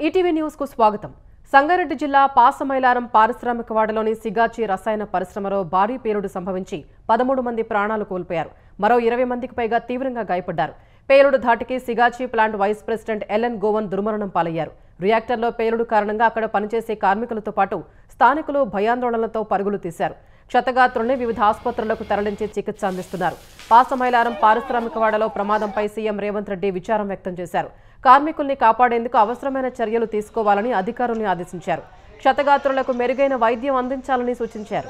ETV news కు స్వాగతం. సంగారెడ్డి జిల్లా పాసమైలారం పారిశ్రామికవాడలోని సిగాచి రసాయన పరిశ్రమలో భారీ పేలుడు సంభవించి 13 మంది ప్రాణాలు కోల్పోయారు. మరో 20 మందికి పైగా తీవ్రంగా గాయపడ్డారు. పేలుడు ధాటికి Sigachi plant vice president LN Govan దుర్మరణం పాలయ్యారు. రియాక్టర్లో పేలుడు కారణంగా అక్కడ పనిచేసే కార్మికులతో పాటు స్థానికులు భయాందోళనలతో పరుగులు తీశారు. క్షతగాత్రుల్ని వివిధ ఆసుపత్రులకు తరలించి చికిత్స అందిస్తున్నారు. పాసమైలారం పారిశ్రామికవాడలో ప్రమాదంపై సీఎం రేవంత్ రెడ్డి విచారం వ్యక్తం చేశారు. కార్మికుల్ని కాపాడేందుకు అవసరమైన చర్యలు తీసుకోవాలని అధికారుల్ని ఆదేశించారు. క్షతగాత్రులకు మెరుగైన వైద్యం అందించాలని సూచించారు.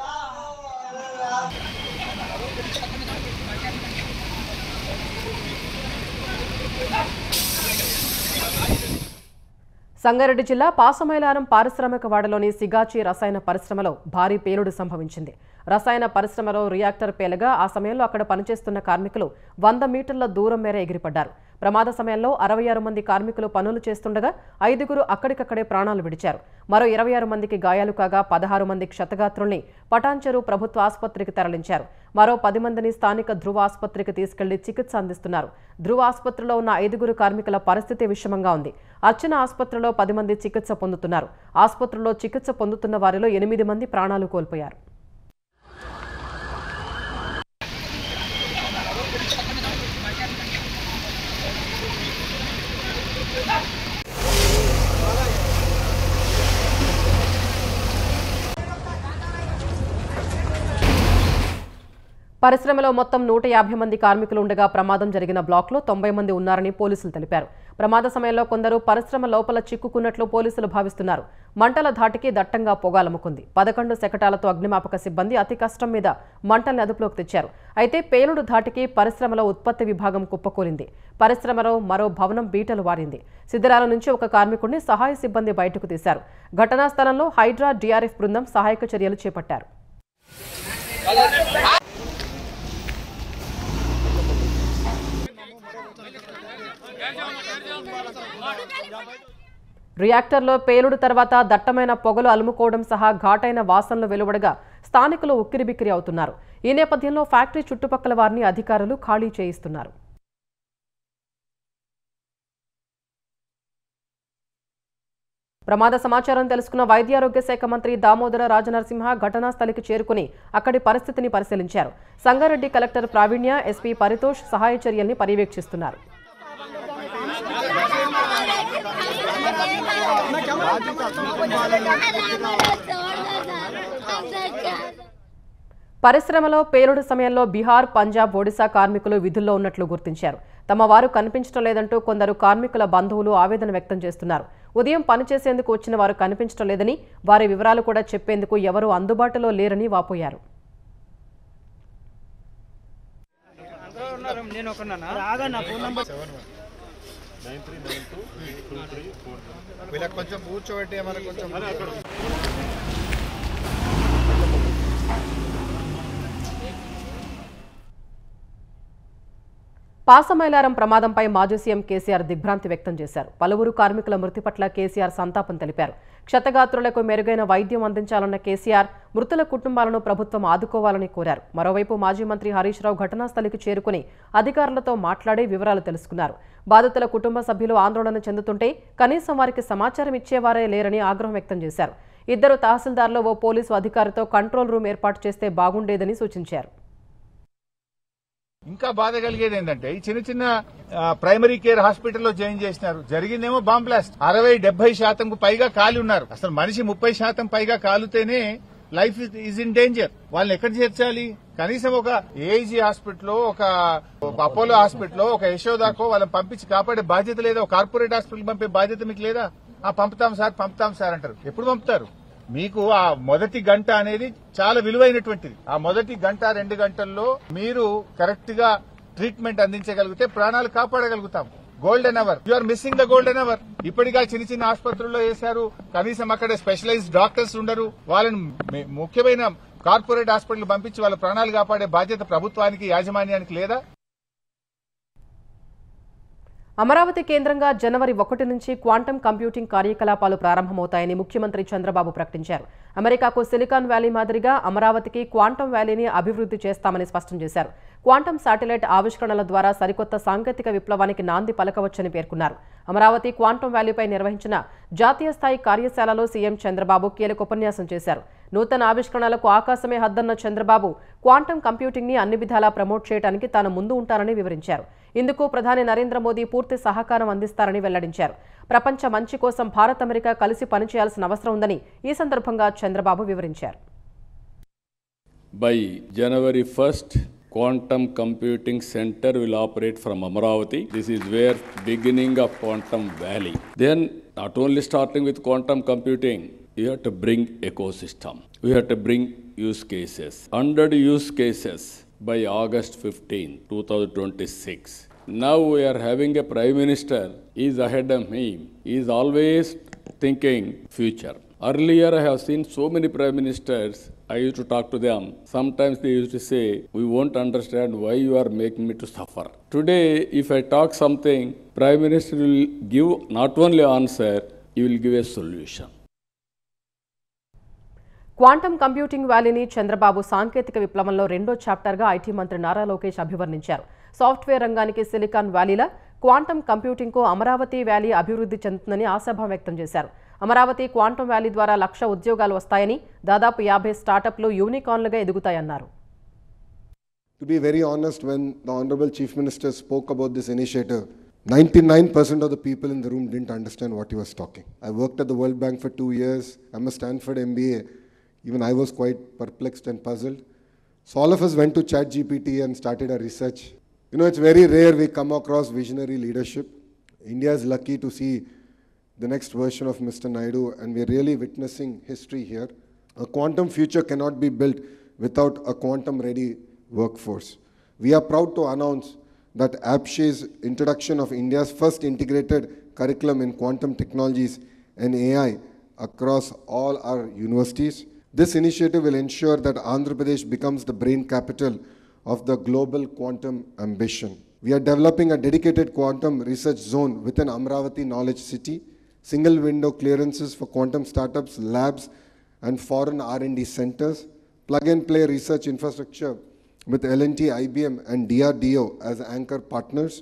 సంగారెడ్డి జిల్లా పాసమైలారం పారిశ్రామికవాడలోని సిగాచి రసాయన పరిశ్రమలో భారీ పేలుడు సంభవించింది. రసాయన పరిశ్రమలో రియాక్టర్ పేలగా ఆ సమయంలో అక్కడ పనిచేస్తున్న కార్మికులు 100 మీటర్ల దూరం మేర ఎగిరిపడ్డారు. ప్రమాద సమయంలో 66 మంది కార్మికులు పనులు చేస్తుండగా 5గురు అక్కడికక్కడే ప్రాణాలు విడిచారు. మరో 26 మందికి గాయాలు కాగా 16 మంది క్షతగాత్రుల్ని పటాన్చెరు ప్రభుత్వ ఆసుపత్రికి తరలించారు. మరో 10 మందిని స్థానిక ధృవ ఆసుపత్రికి తీసుకెళ్లి చికిత్స అందిస్తున్నారు. ధృవ ఆసుపత్రిలో ఉన్న 5గురు కార్మికుల పరిస్థితి విషమంగా ఉంది. అర్చన ఆసుపత్రిలో 10 మంది చికిత్స పొందుతున్నారు. ఆసుపత్రిలో చికిత్స పొందుతున్న వారిలో 8 మంది ప్రాణాలు కోల్పోయారు. పరిశ్రమలో మొత్తం 150 మంది కార్మికులు ఉండగా ప్రమాదం జరిగిన బ్లాక్లో 90 మంది ఉన్నారని పోలీసులు తెలిపారు. ప్రమాద సమయంలో కొందరు పరిశ్రమ లోపల చిక్కుకున్నట్లు పోలీసులు భావిస్తున్నారు. మంటల ధాటికి దట్టంగా పొగాలముకుంది. 11 శకటాలతో అగ్నిమాపక సిబ్బంది అతి కష్టం మీద మంటల్ని అదుపులోకి తెచ్చారు. అయితే పేలుడు ధాటికి పరిశ్రమలో ఉత్పత్తి విభాగం కుప్పకూలింది. పరిశ్రమలో మరో భవనం బీటలు వారింది. శిథిరాల నుంచి ఒక కార్మికుడిని సహాయ సిబ్బంది బయటకు తీశారు. ఘటనా స్థలంలో హైడ్రా డిఆర్ఎఫ్ బృందం సహాయక చర్యలు చేపట్టారు. రియాక్టర్లో పేలుడు తర్వాత దట్టమైన పొగలు అలుముకోవడం సహా ఘాటైన వాసనలు వెలువడగా స్థానికులు ఉక్కిరిబిక్కిరి అవుతున్నారు. ఈ నేపథ్యంలో ఫ్యాక్టరీ చుట్టుపక్కల వారిని అధికారులు ఖాళీ చేయిస్తున్నారు. ప్రమాద సమాచారం తెలుసుకున్న వైద్యారోగ్య శాఖ మంత్రి దామోదర రాజనరసింహ ఘటనా స్థలికి చేరుకుని అక్కడి పరిస్థితిని పరిశీలించారు. సంగారెడ్డి కలెక్టర్ ప్రావీణ్య, ఎస్పీ పరితోష్ సహాయ చర్యల్ని పర్యవేక్షిస్తున్నారు. పరిశ్రమలో పేలుడు సమయంలో బీహార్, పంజాబ్, ఒడిశా కార్మికులు విధుల్లో ఉన్నట్లు గుర్తించారు. తమ వారు కనిపించడం లేదంటూ కొందరు కార్మికుల బంధువులు ఆవేదన వ్యక్తం చేస్తున్నారు. ఉదయం పనిచేసేందుకు వచ్చిన వారు కనిపించడం లేదని, వారి వివరాలు కూడా చెప్పేందుకు ఎవరూ అందుబాటులో లేరని వాపోయారు. పాసమైలారం ప్రమాదంపై మాజీ సీఎం కేసీఆర్ దిగ్భ్రాంతి వ్యక్తం చేశారు. పలువురు కార్మికుల మృతి పట్ల కేసీఆర్ సంతాపం తెలిపారు. క్షతగాత్రులకు మెరుగైన వైద్యం అందించాలన్న కేసీఆర్ మృతుల కుటుంబాలను ప్రభుత్వం ఆదుకోవాలని కోరారు. మరోవైపు మాజీ మంత్రి హరీష్ రావు ఘటనా స్థలికి చేరుకుని అధికారులతో మాట్లాడి వివరాలు తెలుసుకున్నారు. బాధితుల కుటుంబ సభ్యులు ఆందోళన చెందుతుంటే కనీసం వారికి సమాచారం ఇచ్చేవారే లేరని ఆగ్రహం వ్యక్తం చేశారు. 2 తహసీల్దార్లు ఓ పోలీసు అధికారితో కంట్రోల్ రూమ్ ఏర్పాటు చేస్తే బాగుండేదని సూచించారు. ఇంకా బాధ కలిగేది ఏంటంటే ఈ చిన్న ప్రైమరీ కేర్ హాస్పిటల్లో జాయిన్ చేసినారు. జరిగిందేమో బాంబ్ బ్లాస్ట్. 60-70% పైగా కాలి ఉన్నారు. అసలు మనిషి 30% పైగా కాలుతేనే లైఫ్ ఈజ్ ఇన్ డేంజర్. వాళ్ళని ఎక్కడ చేర్చాలి? కనీసం ఒక ఏఐజీ హాస్పిటల్లో, ఒక అపోలో హాస్పిటల్లో, ఒక యశోదాకో వాళ్ళని పంపించి కాపాడే బాధ్యత లేదా? ఒక కార్పొరేట్ హాస్పిటల్ పంపే బాధ్యత మీకు లేదా? పంపుతాం సార్ అంటారు. ఎప్పుడు పంపుతారు? మీకు ఆ మొదటి గంట అనేది చాలా విలువైనటువంటిది. ఆ మొదటి గంట 2 గంటల్లో మీరు కరెక్ట్ గా ట్రీట్మెంట్ అందించగలిగితే ప్రాణాలు కాపాడగలుగుతాం. Golden hour. You are missing the golden hour. ఇప్పటిగా చిన్న ఆసుపత్రుల్లో వేశారు. కనీసం అక్కడ స్పెషలైజ్డ్ డాక్టర్స్ ఉండరు. వాళ్ళని ముఖ్యమైన కార్పొరేట్ హాస్పిటల్ పంపించి వాళ్ళ ప్రాణాలు కాపాడే బాధ్యత ప్రభుత్వానికి, యాజమాన్యానికి లేదా? అమరావతి కేంద్రంగా జనవరి 1 నుంచి క్వాంటమ్ కంప్యూటింగ్ కార్యకలాపాలు ప్రారంభమవుతాయని ముఖ్యమంత్రి చంద్రబాబు ప్రకటించారు. అమెరికాకు సిలికాన్ వ్యాలీ మాదిరిగా అమరావతికి క్వాంటం వ్యాలీని అభివృద్ధి చేస్తామని స్పష్టం చేశారు. క్వాంటం శాటిలైట్ ఆవిష్కరణల ద్వారా సరికొత్త సాంకేతిక విప్లవానికి నాంది పలకవచ్చని పేర్కొన్నారు. అమరావతి క్వాంటం వ్యాలీపై నిర్వహించిన జాతీయ స్థాయి కార్యశాలలో సీఎం చంద్రబాబు కీలక ఉపన్యాసం చేశారు. నూతన ఆవిష్కరణలకు ఆకాశమే హద్దన్న చంద్రబాబు క్వాంటం కంప్యూటింగ్ ని అన్ని విధాలా ప్రమోట్ చేయడానికి తాను ముందు ఉంటారని వివరించారు. ఇందుకు ప్రధాని నరేంద్ర మోదీ పూర్తి సహకారం అందిస్తారని వెల్లడించారు. ప్రపంచ మంచి కోసం భారత్ అమెరికా కలిసి పనిచేయాల్సిన అవసరం ఉందని ఈ సందర్భంగా చంద్రబాబు వివరించారు. By January 1st, Quantum Computing Center will operate from Amaravati. This is where beginning of Quantum Valley. Then, not only starting with quantum computing, you have to bring ecosystem. We have to bring use cases. 100 use cases by August 15, 2026. Now we are having a Prime Minister, he is ahead of me. He is always thinking future. Earlier I have seen so many Prime Ministers, I used to talk to them. Sometimes they used to say, we won't understand why you are making me to suffer. Today, if I talk something, Prime Minister will give not only answer, he will give a solution. Quantum computing వ్యాలీని చంద్రబాబు సాంకేతిక విప్లవంలో రెండో చాప్టర్గా IT మంత్రి నారా లోకేష్ అభివర్ణించారు. Software రంగానికి silicon వ్యాలీలా quantum కంప్యూటింగ్కు Amaravati valley అభివృద్ధి చెందుతుందని ఆశాభావం వ్యక్తం చేశారు. అమరావతి క్వాంటం వ్యాలీ ద్వారా 1,00,000 ఉద్యోగాలు వస్తాయని, దాదాపు 50 స్టార్టప్లు యూనికార్న్లుగా ఎదుగుతాయన్నారు. To be very honest, when the Honorable Chief Minister spoke about this initiative, 99% of the people in the room didn't understand what he was talking. I worked at the World Bank for 2 years. I'm a Stanford MBA. Even I was quite perplexed and puzzled. So all of us went to ChatGPT and started our research. You know, it's very rare we come across visionary leadership. India is lucky to see the next version of Mr. Naidu, and we're really witnessing history here. A quantum future cannot be built without a quantum-ready workforce. We are proud to announce that APSHE's introduction of India's first integrated curriculum in quantum technologies and AI across all our universities. This initiative will ensure that Andhra Pradesh becomes the brain capital of the global quantum ambition. We are developing a dedicated quantum research zone within Amravati Knowledge City, single window clearances for quantum startups, labs, and foreign R&D centers, plug-and-play research infrastructure with L&T, IBM, and DRDO as anchor partners.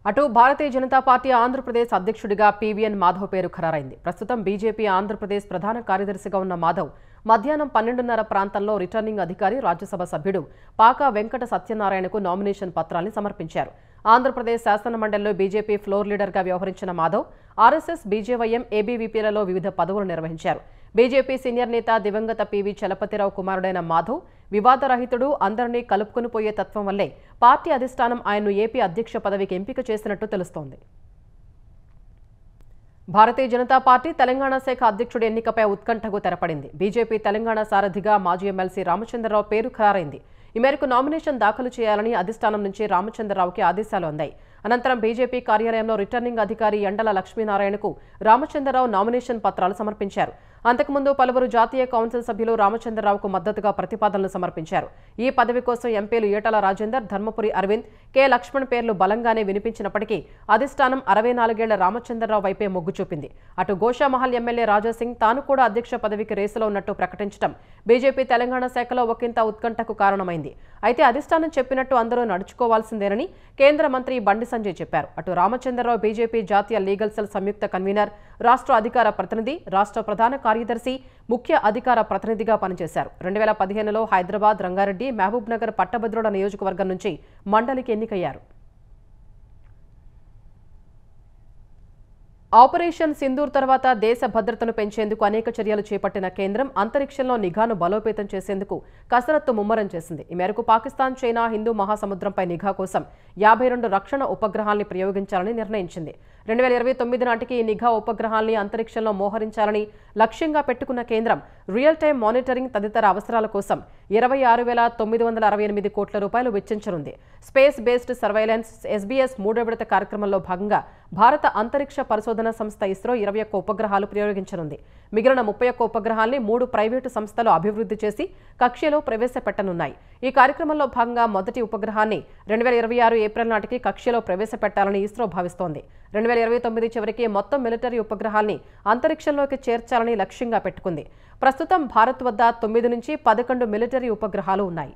అటు Bharatiya Janata party Andhra Pradesh అధ్యక్షుడిగా PVN Madhav పేరు ఖరారైంది. ప్రస్తుతం BJP Andhra Pradesh ప్రధాన కార్యదర్శిగా ఉన్న మాధవ్ మధ్యాహ్నం 12:30 ప్రాంతంలో returning అధికారి, రాజ్యసభ సభ్యుడు పాకా వెంకట సత్యనారాయణకు నామినేషన్ పత్రాన్ని సమర్పించారు. ఆంధ్రప్రదేశ్ శాసనమండలిలో బీజేపీ ఫ్లోర్ లీడర్గా వ్యవహరించిన మాధవ్ ఆర్ఎస్ఎస్, బీజేవైఎం, ఏబీవీపీలలో వివిధ పదవులు నిర్వహించారు. బీజేపీ సీనియర్ నేత దివంగత పీవీ చలపతిరావు కుమారుడైన మాధవ్ వివాదరహితుడు, అందరినీ కలుపుకుని పోయే తత్వం వల్లే పార్టీ అధిష్టానం ఆయన్ను ఏపీ అధ్యక్ష పదవికి ఎంపిక చేసినట్టు తెలుస్తోంది. భారతీయ జనతా పార్టీ తెలంగాణ శాఖ అధ్యక్షుడి ఎన్నికపై ఉత్కంఠకు తెరపడింది. బీజేపీ తెలంగాణ సారథిగా మాజీ ఎమ్మెల్సీ రామచంద్రరావు పేరు ఖరారైంది. ఈ మేరకు నామినేషన్ దాఖలు చేయాలని అధిష్టానం నుంచి రామచంద్రరావుకి ఆదేశాలు అందాయి. అనంతరం బీజేపీ కార్యాలయంలో రిటర్నింగ్ అధికారి ఎండల లక్ష్మీనారాయణకు రామచంద్రరావు నామినేషన్ పత్రాలు సమర్పించారు. అంతకుముందు పలువురు జాతీయ కౌన్సిల్ సభ్యులు రామచంద్రరావుకు మద్దతుగా ప్రతిపాదనలు సమర్పించారు. ఈ పదవి కోసం ఎంపీలు ఈటల రాజేందర్, ధర్మపురి అరవింద్, కె లక్ష్మణ్ పేర్లు బలంగానే వినిపించినప్పటికీ అధిష్టానం 64 ఏళ్ల రామచంద్రరావు వైపే మొగ్గు చూపింది. అటు గోషామహల్ ఎమ్మెల్యే రాజాసింగ్ తాను కూడా అధ్యక్ష పదవికి రేసులో ఉన్నట్టు ప్రకటించడం బీజేపీ తెలంగాణ శాఖలో ఒకంత ఉత్కంఠకు కారణమైంది. అయితే అధిష్టానం చెప్పినట్టు అందరూ నడుచుకోవాల్సిందేనని కేంద్ర మంత్రి బండి సంజయ్ చెప్పారు. అటు రామచంద్రరావు బీజేపీ జాతీయ లీగల్ సెల్ సంయుక్త కన్వీనర్, రాష్ట్ర అధికార ప్రతినిధి, రాష్ట్ర ప్రధాన కార్యదర్శి, ముఖ్య అధికార ప్రతినిధిగా పనిచేశారు. 2015లో హైదరాబాద్, రంగారెడ్డి, మహబూబ్ నగర్, పట్టభద్రుల నియోజకవర్గం నుంచి మండలికి ఎన్నికయ్యారు. ఆపరేషన్ సింధూర్ తర్వాత దేశ భద్రతను పెంచేందుకు అనేక చర్యలు చేపట్టిన కేంద్రం అంతరిక్షంలో నిఘాను బలోపేతం చేసేందుకు కసరత్తు ముమ్మరం చేసింది. ఈ మేరకు పాకిస్తాన్, చైనా, హిందూ మహాసముద్రంపై నిఘా కోసం 52 రక్షణ ఉపగ్రహాల్ని ప్రయోగించాలని నిర్ణయించింది. 2029 నాటికి ఈ నిఘా ఉపగ్రహాల్ని అంతరిక్షంలో మోహరించాలని లక్ష్యంగా పెట్టుకున్న కేంద్రం రియల్ టైం మానిటరింగ్ తదితర అవసరాల కోసం 26,968 కోట్ల రూపాయలు వెచ్చించనుంది. స్పేస్ బేస్డ్ సర్వైలెన్స్ SBS 3వ విడత కార్యక్రమంలో భాగంగా భారత అంతరిక్ష పరిశోధన సంస్థ ఇస్రో 21 ఉపగ్రహాలు ప్రయోగించనుంది. మిగిలిన 31 ఉపగ్రహాల్ని 3 ప్రైవేటు సంస్థలు అభివృద్ధి చేసి కక్ష్యలో ప్రవేశపెట్టనున్నాయి. ఈ కార్యక్రమంలో భాగంగా మొదటి ఉపగ్రహాన్ని 2026 ఏప్రిల్ నాటికి కక్ష్యలో ప్రవేశపెట్టాలని ఇస్రో భావిస్తోంది. 2029 చివరికి మొత్తం మిలిటరీ ఉపగ్రహాల్ని అంతరిక్షంలోకి చేర్చాలని లక్ష్యంగా పెట్టుకుంది. ప్రస్తుతం భారత్ వద్ద 9 నుంచి 11 మిలిటరీ ఉపగ్రహాలు ఉన్నాయి.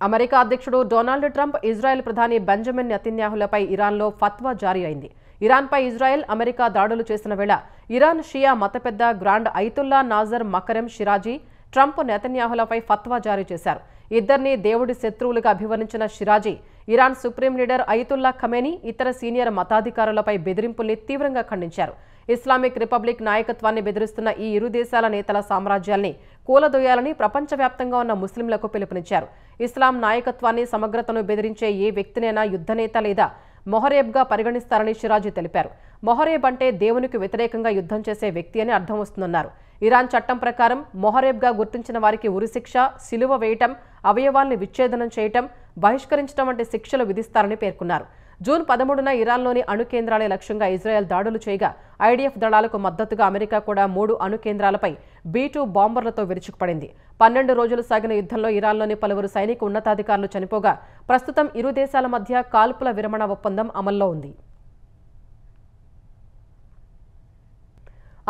అమెరికా అధ్యక్షుడు డొనాల్డ్ ట్రంప్, ఇజ్రాయెల్ ప్రధాని బెంజమిన్ నెతన్యాహులపై ఇరాన్లో ఫత్వా జారీ అయింది. ఇరాన్పై ఇజ్రాయెల్, అమెరికా దాడులు చేసిన వేళ ఇరాన్ షియా మత పెద్ద grand Ayatollah Naser Makarem Shirazi Trump, నెతన్యాహులపై ఫత్వా జారీ చేశారు. ఇద్దరిని దేవుడి శత్రువులుగా అభివర్ణించిన Shirazi Iran supreme leader Ayatollah Khamenei, ఇతర సీనియర్ మతాధికారులపై బెదిరింపుల్ని తీవ్రంగా ఖండించారు. ఇస్లామిక్ రిపబ్లిక్ నాయకత్వాన్ని బెదిరిస్తున్న ఈ ఇరు దేశాల నేతల సామ్రాజ్యాల్ని కూలదోయాలని ప్రపంచవ్యాప్తంగా ఉన్న ముస్లింలకు పిలుపునిచ్చారు. ఇస్లాం నాయకత్వాన్ని, సమగ్రతను బెదిరించే ఏ వ్యక్తినైనా యుద్ధనేత లేదా మొహరేబ్గా పరిగణిస్తారని షిరాజీ తెలిపారు. మొహరేబ్ అంటే దేవునికి వ్యతిరేకంగా యుద్ధం చేసే వ్యక్తి అని అర్థం వస్తుందన్నారు. ఇరాన్ చట్టం ప్రకారం మొహరేబ్గా గుర్తించిన వారికి ఉరిశిక్ష, సిలువ వేయటం, అవయవాల్ని విచ్ఛేదనం చేయటం, బహిష్కరించడం వంటి శిక్షలు విధిస్తారని పేర్కొన్నారు. జూన్ 13న ఇరాన్లోని అణు కేంద్రాలే లక్ష్యంగా ఇజ్రాయెల్ దాడులు చేయగా IDF దళాలకు మద్దతుగా అమెరికా కూడా 3 అణు కేంద్రాలపై B-2 బాంబర్లతో విరుచుకుపడింది. 12 రోజులు సాగిన యుద్ధంలో ఇరాన్లోని పలువురు సైనిక ఉన్నతాధికారులు చనిపోగా ప్రస్తుతం ఇరు దేశాల మధ్య కాల్పుల విరమణ ఒప్పందం అమల్లో ఉంది.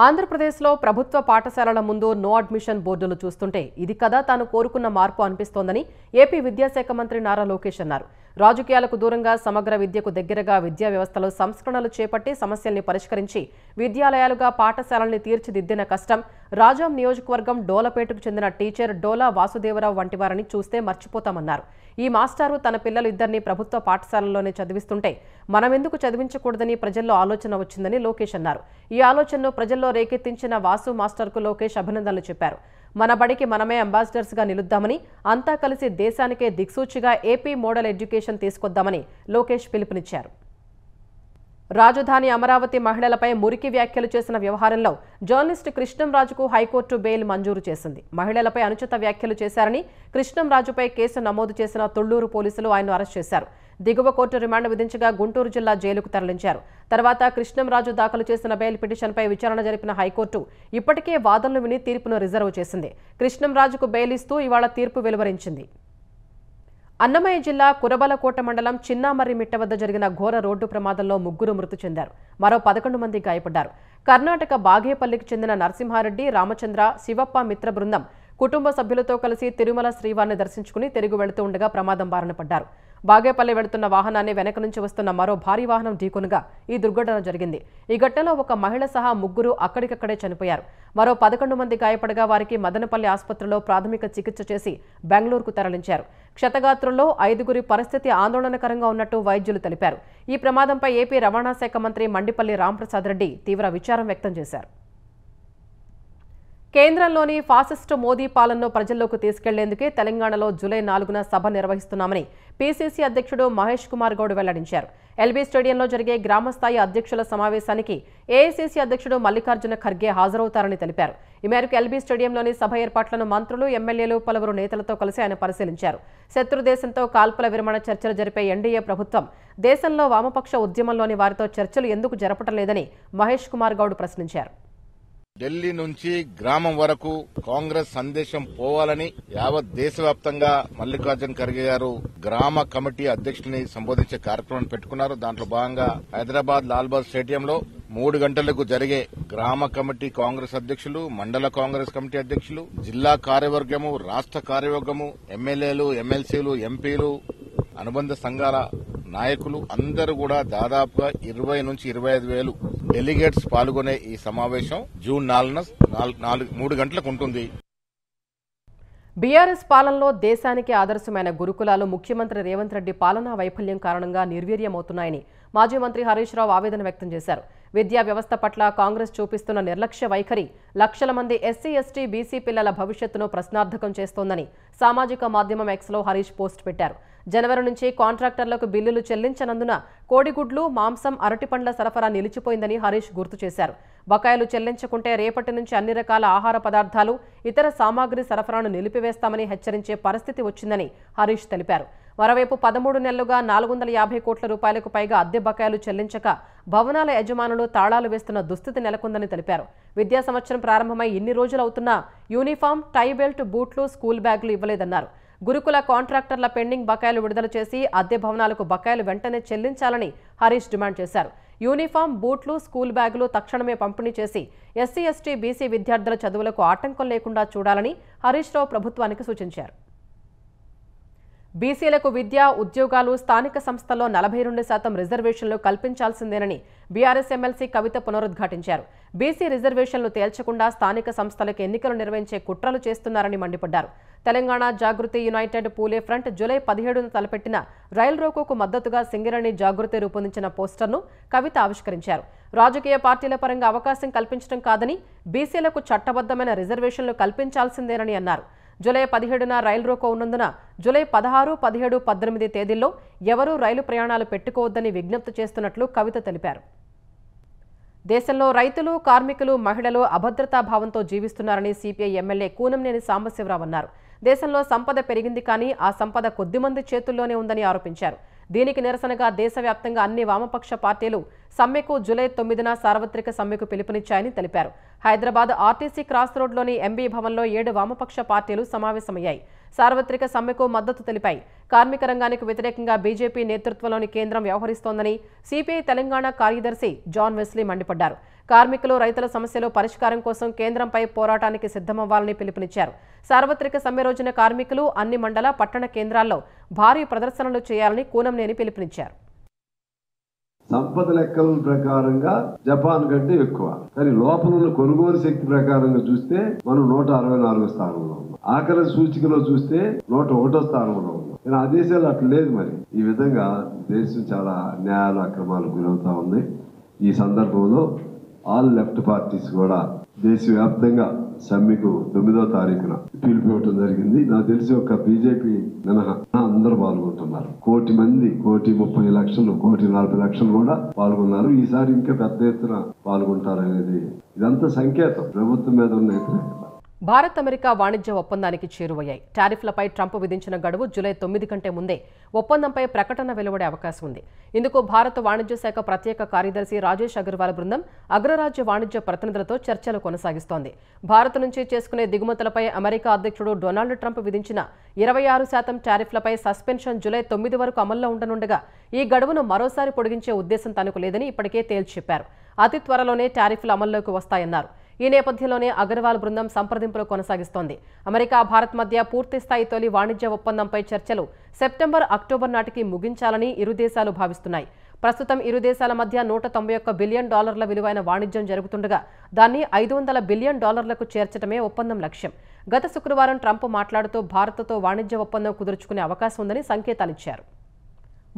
ఆంధ్రప్రదేశ్లో ప్రభుత్వ పాఠశాలల ముందు నో అడ్మిషన్ బోర్డులు చూస్తుంటే ఇది కదా తాను కోరుకున్న మార్పు అనిపిస్తోందని ఏపీ విద్యాశాఖ మంత్రి నారా లోకేష్ అన్నారు. రాజకీయాలకు దూరంగా సమగ్ర విద్యకు దగ్గరగా విద్యా వ్యవస్థలో సంస్కరణలు చేపట్టి సమస్యల్ని పరిష్కరించి విద్యాలయాలుగా పాఠశాలల్ని తీర్చిదిద్దిన కష్టం రాజాం నియోజకవర్గం డోలపేటకు చెందిన టీచర్ డోలా వాసుదేవరావు వంటి వారిని చూస్తే మర్చిపోతామన్నారు. ఈ మాస్టారు తన పిల్లలు ఇద్దరిని ప్రభుత్వ పాఠశాలల్లోనే చదివిస్తుంటే మనమెందుకు చదివించకూడదని ప్రజల్లో ఆలోచన వచ్చిందని లోకేష్ అన్నారు. ఈ ఆలోచనను ప్రజల్లో రేకెత్తించిన వాసు మాస్టర్కు లోకేష్ అభినందనలు చెప్పారు. మన బడికి మనమే అంబాసిడర్స్గా నిలుద్దామని, అంతా కలిసి దేశానికే దిక్సూచిగా ఏపీ మోడల్ ఎడ్యుకేషన్ తీసుకొద్దామని లోకేష్ పిలుపునిచ్చారు. రాజధాని అమరావతి మహిళలపై మురికి వ్యాఖ్యలు చేసిన వ్యవహారంలో జర్నలిస్టు కృష్ణంరాజుకు హైకోర్టు బెయిల్ మంజూరు చేసింది. మహిళలపై అనుచిత వ్యాఖ్యలు చేశారని కృష్ణంరాజుపై కేసు నమోదు చేసిన తుళ్లూరు పోలీసులు ఆయన్ను అరెస్ట్ చేశారు. దిగువ కోర్టు రిమాండ్ విధించగా గుంటూరు జిల్లా జైలుకు తరలించారు. తర్వాత కృష్ణంరాజు దాఖలు చేసిన బెయిల్ పిటిషన్పై విచారణ జరిపిన హైకోర్టు ఇప్పటికే వాదనలు విని తీర్పును రిజర్వ్ చేసింది. కృష్ణంరాజుకు బెయిల్ ఇస్తూ ఇవాళ తీర్పు వెలువరించింది. అన్నమయ్య జిల్లా కురబలకోట మండలం చిన్నామర్రిమిట్ట వద్ద జరిగిన ఘోర రోడ్డు ప్రమాదంలో 3 మృతి చెందారు. మరో 11 మంది గాయపడ్డారు. కర్ణాటక బాగేపల్లికి చెందిన నరసింహారెడ్డి, రామచంద్ర, శివప్ప మిత్ర బృందం కుటుంబ సభ్యులతో కలిసి తిరుమల శ్రీవారిని దర్శించుకుని తిరిగి వెళుతూ ఉండగా ప్రమాదం బారిన పడ్డారు. బాగేపల్లి వెళుతున్న వాహనాన్ని వెనక నుంచి వస్తున్న మరో భారీ వాహనం ఢీకొనగా ఈ దుర్ఘటన జరిగింది. ఈ ఘటనలో ఒక మహిళ సహా 3 అక్కడికక్కడే చనిపోయారు. మరో 11 మంది గాయపడగా వారికి మదనపల్లి ఆసుపత్రిలో ప్రాథమిక చికిత్స చేసి బెంగళూరుకు తరలించారు. క్షతగాత్రుల్లో 5 పరిస్థితి ఆందోళనకరంగా ఉన్నట్టు వైద్యులు తెలిపారు. ఈ ప్రమాదంపై ఏపీ రవాణా శాఖ మంత్రి మండిపల్లి రాంప్రసాద్ రెడ్డి తీవ్ర విచారం వ్యక్తం చేశారు. కేంద్రంలోని ఫాసిస్టు మోదీ పాలనను ప్రజల్లోకి తీసుకెళ్లేందుకే తెలంగాణలో జూలై 4న సభ నిర్వహిస్తున్నామని పీసీసీ అధ్యక్షుడు మహేష్ కుమార్ గౌడ్ వెల్లడించారు. ఎల్బీ స్టేడియంలో జరిగే గ్రామస్థాయి అధ్యక్షుల సమావేశానికి ఏఐసీసీ అధ్యక్షుడు మల్లికార్జున ఖర్గే హాజరవుతారని తెలిపారు. ఈ మేరకు ఎల్బీ స్టేడియంలోని సభ ఏర్పాట్లను మంత్రులు, ఎమ్మెల్యేలు, పలువురు నేతలతో కలిసి ఆయన పరిశీలించారు. శత్రు దేశంతో కాల్పుల విరమణ చర్చలు జరిపే ఎన్డీఏ ప్రభుత్వం దేశంలో వామపక్ష ఉద్యమంలోని వారితో చర్చలు ఎందుకు జరపటం లేదని మహేష్ కుమార్ గౌడ్ ప్రశ్నించారు. ఢిల్లీ నుంచి గ్రామం వరకు కాంగ్రెస్ సందేశం పోవాలని యావత్ దేశవ్యాప్తంగా మల్లికార్జున ఖర్గే గారు గ్రామ కమిటీ అధ్యక్షుడిని సంబోధించే కార్యక్రమం పెట్టుకున్నారు. దాంట్లో భాగంగా హైదరాబాద్ లాల్బాగ్ స్టేడియంలో 3 గంటలకు జరిగే గ్రామ కమిటీ కాంగ్రెస్ అధ్యక్షులు, మండల కాంగ్రెస్ కమిటీ అధ్యక్షులు, జిల్లా కార్యవర్గము, రాష్ట్ర కార్యవర్గము, ఎమ్మెల్యేలు, ఎమ్మెల్సీలు, ఎంపీలు, అనుబంధ సంఘాల నాయకులు అందరూ కూడా దాదాపుగా 20 నుంచి 25 వేలు డెలిగేట్స్ పాల్గొనే ఈ సమావేశం జూన్ 4న 3 గంటలకు ఉంటుంది. బీఆర్ఎస్ పాలనలో దేశానికి ఆదర్శమైన గురుకులాలు ముఖ్యమంత్రి రేవంత్ రెడ్డి పాలనా వైఫల్యం కారణంగా నిర్వీర్యమవుతున్నాయని మాజీ మంత్రి హరీష్ రావు ఆవేదన వ్యక్తం చేశారు. విద్యా వ్యవస్థ పట్ల కాంగ్రెస్ చూపిస్తున్న నిర్లక్ష్య వైఖరి లక్షల మంది ఎస్సీ, ఎస్టీ, బీసీ పిల్లల భవిష్యత్తును ప్రశ్నార్థకం చేస్తోందని సామాజిక మాధ్యమం ఎక్స్లో హరీష్ పోస్ట్ పెట్టారు. జనవరి నుంచి కాంట్రాక్టర్లకు బిల్లులు చెల్లించనందున కోడిగుడ్లు, మాంసం, అరటిపండ్ల సరఫరా నిలిచిపోయిందని హరీష్ గుర్తు చేశారు. బకాయిలు చెల్లించకుంటే రేపటి నుంచి అన్ని రకాల ఆహార పదార్థాలు ఇతర సామాగ్రి సరఫరాను నిలిపివేస్తామని హెచ్చరించే పరిస్థితి వచ్చిందని హరీష్ తెలిపారు. మరోవైపు 13 నెలలుగా 450 కోట్ల రూపాయలకు పైగా అద్దె బకాయిలు చెల్లించక భవనాల యజమానులు తాళాలు వేస్తున్న దుస్థితి నెలకొందని తెలిపారు. విద్యా సంవత్సరం ప్రారంభమై ఇన్ని రోజులు అవుతున్నా యూనిఫామ్, టై బెల్ట్, బూట్లు, స్కూల్ బ్యాగులు ఇవ్వలేదన్నారు. గురుకుల కాంట్రాక్టర్ల పెండింగ్ బకాయిలు విడుదల చేసి అద్దె భవనాలకు బకాయిలు వెంటనే చెల్లించాలని హరీష్ డిమాండ్ చేశారు. యూనిఫామ్, బూట్లు, స్కూల్ బ్యాగులు తక్షణమే పంపిణీ చేసి ఎస్సీ, ఎస్టీ, బీసీ విద్యార్థుల చదువులకు ఆటంకం లేకుండా చూడాలని హరీష్ రావు ప్రభుత్వానికి సూచించారు. బీసీలకు విద్య, ఉద్యోగాలు, స్థానిక సంస్థల్లో 42% రిజర్వేషన్లు కల్పించాల్సిందేనని బీఆర్ఎస్ ఎమ్మెల్సీ కవిత పునరుద్ఘాటించారు. బీసీ రిజర్వేషన్లు తేల్చకుండా స్థానిక సంస్థలకు ఎన్నికలు నిర్వహించే కుట్రలు చేస్తున్నారని మండిపడ్డారు. తెలంగాణ జాగృతి యునైటెడ్ పూలే ఫ్రంట్ జూలై 17న తలపెట్టిన రైల్ రోకోకు మద్దతుగా సింగరేణి జాగృతి రూపొందించిన పోస్టర్ను కవిత ఆవిష్కరించారు. రాజకీయ పార్టీల పరంగా అవకాశం కల్పించడం కాదని బీసీలకు చట్టబద్దమైన రిజర్వేషన్లు కల్పించాల్సిందేనని అన్నారు. జూలై 17న రైలు రోకో ఉన్నందున జూలై 16, 17, 18 తేదీల్లో ఎవరూ రైలు ప్రయాణాలు పెట్టుకోవద్దని విజ్ఞప్తి చేస్తున్నట్లు కవిత తెలిపారు. దేశంలో రైతులు, కార్మికులు, మహిళలు అభద్రతా భావంతో జీవిస్తున్నారని సిపిఐ ఎమ్మెల్యే కూనంనేని సాంబశివరావు అన్నారు. దేశంలో సంపద పెరిగింది కానీ ఆ సంపద కొద్దిమంది చేతుల్లోనే ఉందని ఆరోపించారు. దీనికి నిరసనగా దేశవ్యాప్తంగా అన్ని వామపక్ష పార్టీలు సమ్మెకు జూలై 9న సార్వత్రిక సమ్మెకు పిలుపునిచ్చాయని తెలిపారు. హైదరాబాద్ ఆర్టీసీ క్రాస్ రోడ్లోని ఎంబీ భవన్లో 7 వామపక్ష పార్టీలు సమావేశమయ్యాయి. సార్వత్రిక సమ్మెకు మద్దతు తెలిపాయి. కార్మిక రంగానికి వ్యతిరేకంగా బీజేపీ నేతృత్వంలోని కేంద్రం వ్యవహరిస్తోందని సిపిఐ తెలంగాణ కార్యదర్శి జాన్ వెస్లీ మండిపడ్డారు. కార్మికులు, రైతుల సమస్యలు పరిష్కారం కోసం కేంద్రంపై పోరాటానికి సిద్ధమవ్వాలని పిలుపునిచ్చారు. సార్వత్రిక సమ్మె రోజున కార్మికులు అన్ని మండల, పట్టణ కేంద్రాల్లో భారీ ప్రదర్శనలు చేయాలని కూనంనేని పిలుపునిచ్చారు. సంపద లెక్కల ప్రకారంగా జపాన్ కంటే ఎక్కువ, కానీ లోపల ఉన్న కొనుగోలు శక్తి ప్రకారంగా చూస్తే మనం 164 స్థానంలో ఉన్నాం. ఆఖరి సూచికలో చూస్తే 101 స్థానంలో ఉన్నాం. కానీ ఆ దేశాలు అట్లా లేదు. మరి ఈ విధంగా దేశం చాలా న్యాయాలు, అక్రమాలు గురవుతా ఉంది. ఈ సందర్భంలో ఆల్ లెఫ్ట్ పార్టీస్ కూడా దేశవ్యాప్తంగా సమ్మెకు 9వ తారీఖున పిలిపివ్వటం జరిగింది. నాకు తెలిసి ఒక బీజేపీ మినహా అందరూ పాల్గొంటున్నారు. 1 కోటి మంది, 1,30,00,000, 1,40,00,000 కూడా పాల్గొన్నారు. ఈసారి ఇంకా పెద్ద ఎత్తున పాల్గొంటారనేది ఇదంతా సంకేతం ప్రభుత్వం మీద ఉన్న వ్యతిరేకత. భారత్, అమెరికా వాణిజ్య ఒప్పందానికి చేరువయ్యాయి. టారిఫ్లపై ట్రంప్ విధించిన గడువు జూలై 9 కంటే ముందే ఒప్పందంపై ప్రకటన వెలువడే అవకాశం ఉంది. ఇందుకు భారత వాణిజ్య శాఖ ప్రత్యేక కార్యదర్శి రాజేష్ అగర్వాల్ బృందం అగ్రరాజ్య వాణిజ్య ప్రతినిధులతో చర్చలు కొనసాగిస్తోంది. భారత్ నుంచి చేసుకునే దిగుమతులపై అమెరికా అధ్యక్షుడు డొనాల్డ్ ట్రంప్ విధించిన 26% టారిఫ్లపై సస్పెన్షన్ జూలై 9 వరకు అమల్లో ఉండనుండగా ఈ గడువును మరోసారి పొడిగించే ఉద్దేశం తనకు లేదని ఇప్పటికే తేల్చి చెప్పారు. అతి త్వరలోనే టారిఫ్లు అమల్లోకి వస్తాయన్నారు. ఈ నేపథ్యంలోనే అగర్వాల్ బృందం సంప్రదింపులు కొనసాగిస్తోంది. అమెరికా, భారత్ మధ్య పూర్తిస్థాయి తొలి వాణిజ్య ఒప్పందంపై చర్చలు సెప్టెంబర్, అక్టోబర్ నాటికి ముగించాలని ఇరు దేశాలు భావిస్తున్నాయి. ప్రస్తుతం ఇరు దేశాల మధ్య $191 బిలియన్ విలువైన వాణిజ్యం జరుగుతుండగా దాన్ని $500 బిలియన్ చేర్చడమే ఒప్పందం లక్ష్యం. గత శుక్రవారం ట్రంప్ మాట్లాడుతూ భారత్తో వాణిజ్య ఒప్పందం కుదుర్చుకునే అవకాశం ఉందని సంకేతాలిచ్చారు.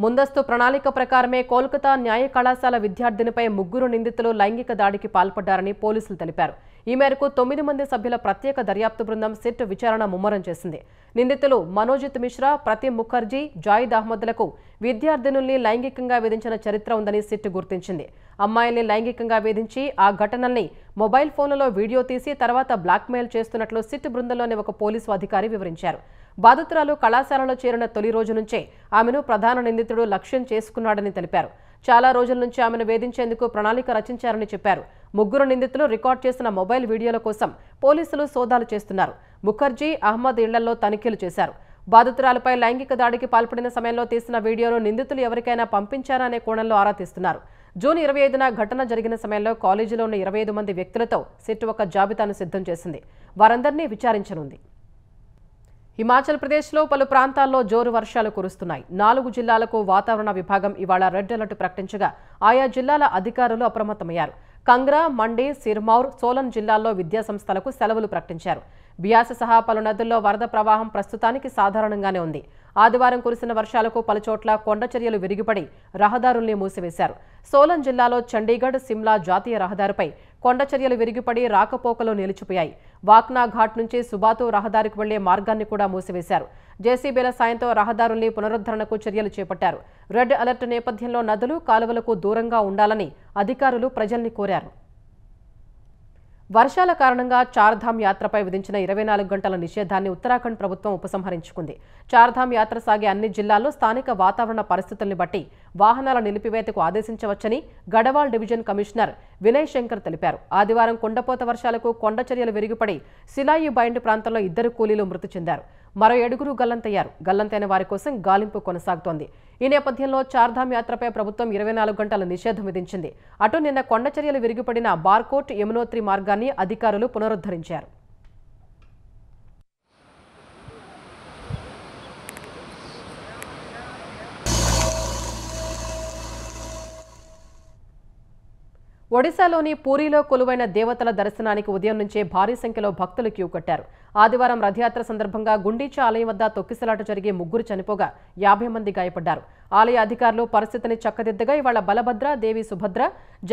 ముందస్తు ప్రణాళిక ప్రకారమే కోల్కతా న్యాయ కళాశాల విద్యార్థినిపై 3 నిందితులు లైంగిక దాడికి పాల్పడ్డారని పోలీసులు తెలిపారు. ఈ మేరకు 9 మంది సభ్యుల ప్రత్యేక దర్యాప్తు బృందం సిట్ విచారణ ముమ్మరం చేసింది. నిందితులు మనోజిత్ మిశ్రా, ప్రతిమ్ ముఖర్జీ, జాయిద్ అహ్మద్లకు విద్యార్థినుల్ని లైంగికంగా వేధించిన చరిత్ర ఉందని సిట్ గుర్తించింది. అమ్మాయిల్ని లైంగికంగా వేధించి ఆ ఘటనల్ని మొబైల్ ఫోన్లలో వీడియో తీసి తర్వాత బ్లాక్మెయిల్ చేస్తున్నట్లు సిట్ బృందంలోని ఒక పోలీసు అధికారి వివరించారు. బాధితురాలు కళాశాలలో చేరిన తొలి రోజు నుంచే ఆమెను ప్రధాన నిందితుడు లక్ష్యం చేసుకున్నాడని తెలిపారు. చాలా రోజుల నుంచి ఆమెను వేధించేందుకు ప్రణాళిక రచించారని చెప్పారు. 3 నిందితులు రికార్డ్ చేసిన మొబైల్ వీడియోల కోసం పోలీసులు సోదాలు చేస్తున్నారు. ముఖర్జీ, అహ్మద్ ఇళ్లలో తనిఖీలు చేశారు. బాధితురాలపై లైంగిక దాడికి పాల్పడిన సమయంలో తీసిన వీడియోను నిందితులు ఎవరికైనా పంపించారా అనే కోణంలో ఆరా తీస్తున్నారు. జూన్ 25న ఘటన జరిగిన సమయంలో కాలేజీలో ఉన్న 25 మంది వ్యక్తులతో సిట్ ఒక జాబితాను సిద్ధం చేసింది. వారందరినీ విచారించనుంది. హిమాచల్ ప్రదేశ్లో పలు ప్రాంతాల్లో జోరు వర్షాలు కురుస్తున్నాయి. 4 జిల్లాలకు వాతావరణ విభాగం ఇవాళ రెడ్ అలర్ట్ ప్రకటించగా ఆయా జిల్లాల అధికారులు అప్రమత్తమయ్యారు. కంగ్రా, మండి, సిర్మౌర్, సోలన్ జిల్లాల్లో విద్యాసంస్థలకు సెలవులు ప్రకటించారు. బియాస్ సహా పలు నదుల్లో వరద ప్రవాహం ప్రస్తుతానికి సాధారణంగానే ఉంది. ఆదివారం కురిసిన వర్షాలకు పలుచోట్ల కొండచర్యలు విరిగిపడి రహదారుల్ని మూసివేశారు. సోలన్ జిల్లాలో చండీగఢ్, సిమ్లా జాతీయ రహదారిపై కొండచర్యలు విరిగిపడి రాకపోకలు నిలిచిపోయాయి. వాక్నా ఘాట్ నుంచి సుబాతు రహదారికి వెళ్లే మార్గాన్ని కూడా మూసివేశారు. జేసీబీల సాయంతో రహదారుల్ని పునరుద్ధరణకు చర్యలు చేపట్టారు. రెడ్ అలర్ట్ నేపథ్యంలో నదులు, కాలువలకు దూరంగా ఉండాలని అధికారులు ప్రజల్ని కోరారు. వర్షాల కారణంగా చార్ధామ్ యాత్రపై విధించిన 24 గంటల నిషేధాన్ని ఉత్తరాఖండ్ ప్రభుత్వం ఉపసంహరించుకుంది. చార్ధామ్ యాత్ర సాగే అన్ని జిల్లాల్లో స్థానిక వాతావరణ పరిస్థితుల్ని బట్టి వాహనాల నిలిపివేతకు ఆదేశించవచ్చని గఢవాల్ డివిజన్ కమిషనర్ వినయ్ శంకర్ తెలిపారు. ఆదివారం కుండపోత వర్షాలకు కొండచర్యలు విరిగిపడి సిలాయి బైండ్ ప్రాంతంలో 2 కూలీలు మృతి చెందారు. మరో 7 గల్లంతయ్యారు. గల్లంతైన వారి కోసం గాలింపు కొనసాగుతోంది. ఈ నేపథ్యంలో చార్ధామ్ యాత్రపై ప్రభుత్వం 24 గంటల నిషేధం విధించింది. అటు నిన్న కొండచర్యలు విరిగిపడిన బార్కోట్ యమునోత్రి మార్గాన్ని అధికారులు పునరుద్ధరించారు. ఒడిశాలోని పూరీలో కొలువైన దేవతల దర్శనానికి ఉదయం నుంచే భారీ సంఖ్యలో భక్తులు క్యూ కట్టారు. ఆదివారం రథయాత్ర సందర్భంగా గుండీచా ఆలయం వద్ద తొక్కిసలాట జరిగి 3 చనిపోగా 50 మంది గాయపడ్డారు. ఆలయ అధికారులు పరిస్థితిని చక్కదిద్దగా ఇవాళ బలభద్ర, దేవి సుభద్ర,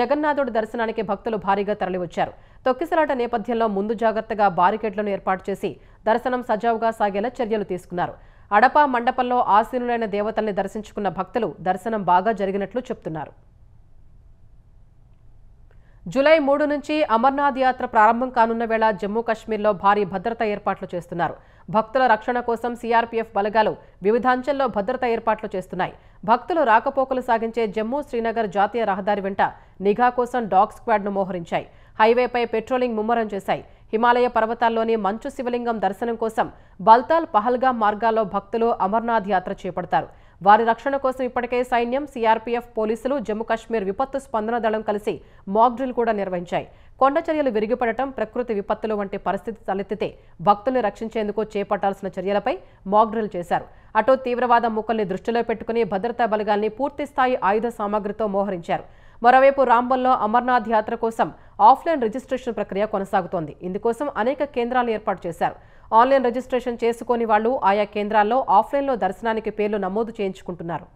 జగన్నాథుడి దర్శనానికి భక్తులు భారీగా తరలివచ్చారు. తొక్కిసలాట నేపథ్యంలో ముందు జాగ్రత్తగా బారికేడ్లను ఏర్పాటు చేసి దర్శనం సజావుగా సాగేలా చర్యలు తీసుకున్నారు. అడప మండపంలో ఆసీనులైన దేవతల్ని దర్శించుకున్న భక్తులు దర్శనం బాగా జరిగినట్లు చెప్తున్నారు. జూలై 3 నుంచి అమర్నాథ్ యాత్ర ప్రారంభం కానున్న వేళ జమ్మూ కశ్మీర్లో భారీ భద్రతా ఏర్పాట్లు చేస్తున్నారు. భక్తుల రక్షణ కోసం సీఆర్పీఎఫ్ బలగాలు వివిధాంచెల్లో భద్రతా ఏర్పాట్లు చేస్తున్నాయి. భక్తులు రాకపోకలు సాగించే జమ్మూ శ్రీనగర్ జాతీయ రహదారి వెంట నిఘా కోసం డాగ్ స్క్వాడ్ను మోహరించాయి. హైవేపై పెట్రోలింగ్ ముమ్మరం చేశాయి. హిమాలయ పర్వతాల్లోని మంచు శివలింగం దర్శనం కోసం బల్తాల్, పహల్గాం మార్గాల్లో భక్తులు అమర్నాథ్ యాత్ర చేపడతారు. వారి రక్షణ కోసం ఇప్పటికే సైన్యం, సీఆర్పీఎఫ్, పోలీసులు, జమ్మూ కశ్మీర్ విపత్తు స్పందన దళం కలిసి మాక్ డ్రిల్ కూడా నిర్వహించాయి. కొండచర్యలు విరిగిపడటం, ప్రకృతి విపత్తులు వంటి పరిస్థితి తలెత్తితే భక్తుల్ని రక్షించేందుకు చేపట్టాల్సిన చర్యలపై మాక్ డ్రిల్ చేశారు. అటు తీవ్రవాద ముక్కల్ని దృష్టిలో పెట్టుకుని భద్రతా బలగాల్ని పూర్తిస్థాయి ఆయుధ సామగ్రితో మోహరించారు. మరోవైపు రాంబన్లో అమర్నాథ్ యాత్ర కోసం ఆఫ్లైన్ రిజిస్ట్రేషన్ ప్రక్రియ కొనసాగుతోంది. ఇందుకోసం అనేక కేంద్రాలు ఏర్పాటు చేశారు. ఆన్లైన్ రిజిస్ట్రేషన్ చేసుకోని వాళ్లు ఆయా కేంద్రాల్లో ఆఫ్లైన్లో దర్శనానికి పేర్లు నమోదు చేయించుకుంటున్నారు.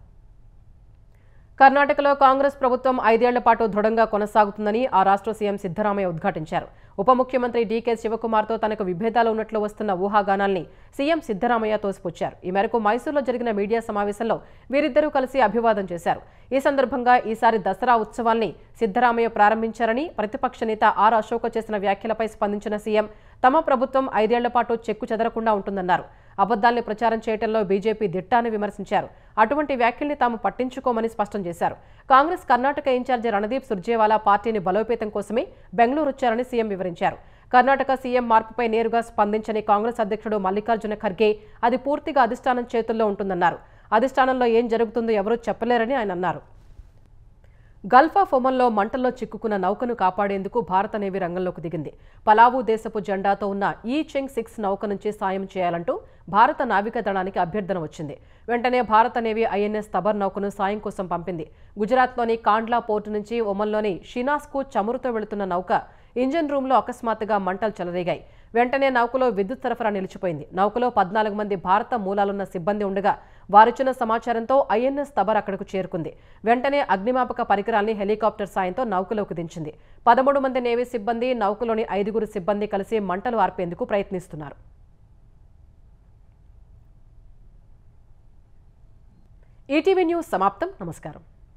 కర్ణాటకలో కాంగ్రెస్ ప్రభుత్వం 5 ఏళ్ల పాటు దృఢంగా కొనసాగుతుందని ఆ రాష్ట్ర సీఎం సిద్ధరామయ్య ఉద్ఘాటించారు. ఉప ముఖ్యమంత్రి డీకే శివకుమార్తో తనకు విభేదాలు ఉన్నట్లు వస్తున్న ఊహాగానాల్ని సీఎం సిద్ధరామయ్య తోసిపుచ్చారు. ఈ మేరకు మైసూరులో జరిగిన మీడియా సమావేశంలో వీరిద్దరూ కలిసి అభివాదం చేశారు. ఈ సందర్భంగా ఈసారి దసరా ఉత్సవాల్ని సిద్ధరామయ్య ప్రారంభించారని, ప్రతిపక్ష నేత ఆర్ అశోక్ చేసిన వ్యాఖ్యలపై స్పందించిన సీఎం తమ ప్రభుత్వం 5 ఏళ్ల పాటు చెక్కు చెదరకుండా ఉంటుందన్నారు. అబద్దాల్ని ప్రచారం చేయడంలో బీజేపీ దిట్టాన్ని విమర్శించారు. అటువంటి వ్యాఖ్యల్ని తాము పట్టించుకోమని స్పష్టం చేశారు. కాంగ్రెస్ కర్ణాటక ఇన్ఛార్జి రణదీప్ సుర్జేవాలా పార్టీని బలోపేతం కోసమే బెంగళూరు వచ్చారని సీఎం వివరించారు. కర్ణాటక సీఎం మార్పుపై నేరుగా స్పందించని కాంగ్రెస్ అధ్యక్షుడు మల్లికార్జున ఖర్గే అది పూర్తిగా అధిష్టానం చేతుల్లో ఉంటుందన్నారు. అధిష్టానంలో ఏం జరుగుతుందో ఎవరూ చెప్పలేరని ఆయన అన్నారు. గల్ఫ్ ఆఫ్ ఒమన్లో మంటల్లో చిక్కుకున్న నౌకను కాపాడేందుకు భారత నేవీ రంగంలోకి దిగింది. పలావు దేశపు జెండాతో ఉన్న ఈ చెంగ్ 6 నౌక నుంచి సాయం చేయాలంటూ భారత నావికా దళానికి అభ్యర్థన వచ్చింది. వెంటనే భారత నేవీ ఐఎన్ఎస్ తబర్ నౌకను సాయం కోసం పంపింది. గుజరాత్లోని కాండ్లా పోర్టు నుంచి ఒమన్లోని షినాస్కు చమురుతో వెళుతున్న నౌక ఇంజన్ రూమ్లో అకస్మాత్తుగా మంటలు చెలరేగాయి. వెంటనే నౌకలో విద్యుత్ సరఫరా నిలిచిపోయింది. నౌకలో 14 మంది భారత మూలాలున్న సిబ్బంది ఉండగా వారిచ్చిన సమాచారంతో ఐఎన్ఎస్ తబర్ అక్కడకు చేరుకుంది. వెంటనే అగ్నిమాపక పరికరాల్ని హెలికాప్టర్ సాయంతో నౌకలోకి దించింది. 13 మంది నేవీ సిబ్బంది, నౌకలోని 5 సిబ్బంది కలిసి మంటలు ఆర్పేందుకు ప్రయత్నిస్తున్నారు. ఈటీవీ న్యూస్ సమాప్తం. నమస్కారం.